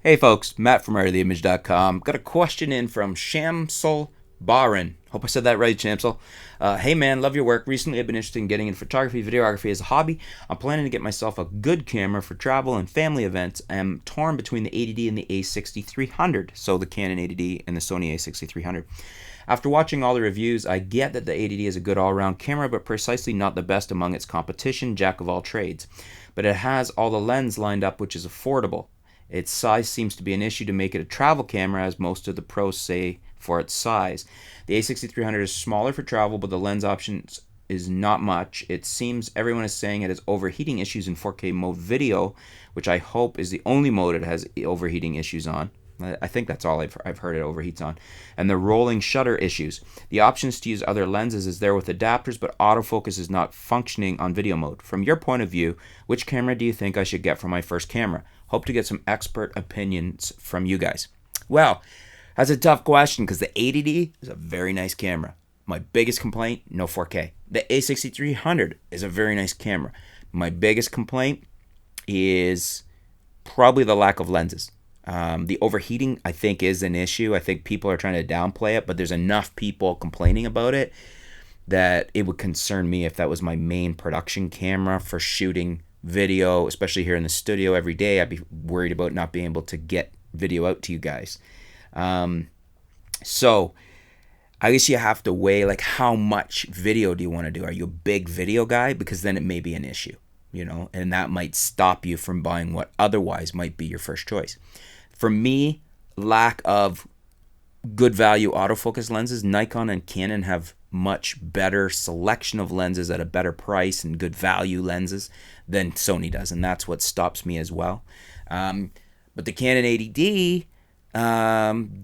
Hey folks, Matt from RTheImage.com. Got a question in from Shamsul Baran. Hope I said that right, Shamsul. Hey man, love your work. Recently I've been interested in getting into photography, videography as a hobby. I'm planning to get myself a good camera for travel and family events. I'm torn between the 80D and the a6300, so the Canon 80D and the Sony a6300. After watching all the reviews, I get that the 80D is a good all-around camera, but precisely not the best among its competition, jack of all trades. But it has all the lens lined up, which is affordable. Its size seems to be an issue to make it a travel camera, as most of the pros say for its size. The a6300 is smaller for travel, but the lens options is not much. It seems everyone is saying it has overheating issues in 4K mode video, which I hope is the only mode it has overheating issues on. I think that's all I've heard it overheats on. And the rolling shutter issues. The options to use other lenses is there with adapters, but autofocus is not functioning on video mode. From your point of view, which camera do you think I should get for my first camera? Hope to get some expert opinions from you guys. Well, that's a tough question because the 80D is a very nice camera. My biggest complaint, no 4K. The a6300 is a very nice camera. My biggest complaint is probably the lack of lenses. The overheating, I think, is an issue. I think people are trying to downplay it, but there's enough people complaining about it that it would concern me if that was my main production camera for shooting video, especially here in the studio every day. I'd be worried about not being able to get video out to you guys. So I guess you have to weigh, like, how much video do you want to do? Are you a big video guy? Because then it may be an issue, and that might stop you from buying what otherwise might be your first choice. For me, lack of good value autofocus lenses. Nikon and Canon have much better selection of lenses at a better price and good value lenses than Sony does, and that's what stops me as well. But the Canon 80D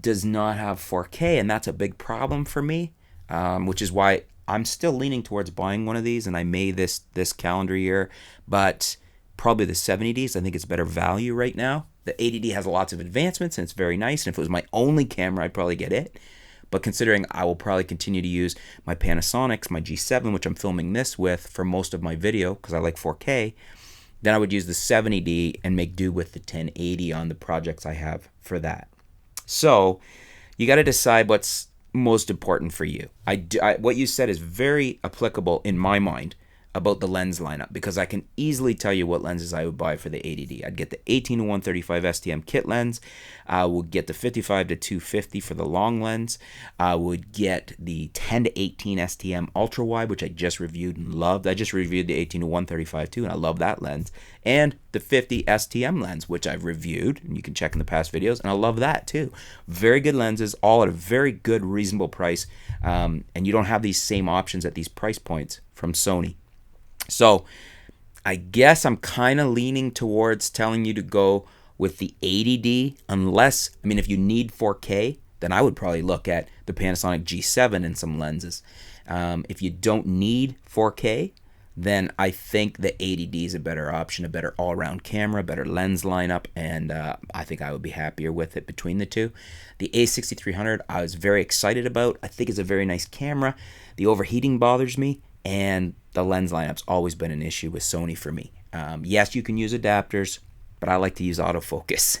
does not have 4K, and that's a big problem for me, which is why I'm still leaning towards buying one of these, and I may this calendar year, but probably the 70Ds. I think it's better value right now. The 80D has lots of advancements, and it's very nice, and if it was my only camera, I'd probably get it. But considering I will probably continue to use my Panasonics, my G7, which I'm filming this with for most of my video because I like 4K, then I would use the 70D and make do with the 1080 on the projects I have for that. So you got to decide what's most important for you. What you said is very applicable in my mind about the lens lineup, because I can easily tell you what lenses I would buy for the 80D. I'd get the 18-135 STM kit lens. I would get the 55-250 for the long lens. I would get the 10-18 STM ultra wide, which I just reviewed and loved. I just reviewed the 18-135 too, and I love that lens. And the 50 STM lens, which I've reviewed, and you can check in the past videos, and I love that too. Very good lenses, all at a very good, reasonable price, and you don't have these same options at these price points from Sony. So I guess I'm kind of leaning towards telling you to go with the 80D, unless, if you need 4K, then I would probably look at the Panasonic G7 and some lenses. If you don't need 4K, then I think the 80D is a better option, a better all-around camera, better lens lineup, and I think I would be happier with it between the two. The a6300 I was very excited about. I think it's a very nice camera. The overheating bothers me, and the lens lineup's always been an issue with Sony for me. Yes, you can use adapters, but I like to use autofocus.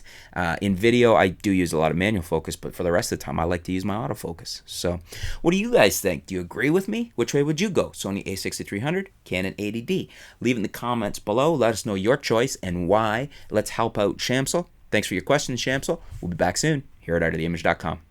In video, I do use a lot of manual focus, but for the rest of the time, I like to use my autofocus. So what do you guys think? Do you agree with me? Which way would you go? Sony a6300, Canon 80D? Leave in the comments below. Let us know your choice and why. Let's help out Shamsul. Thanks for your questions, Shamsul. We'll be back soon here at artoftheimage.com.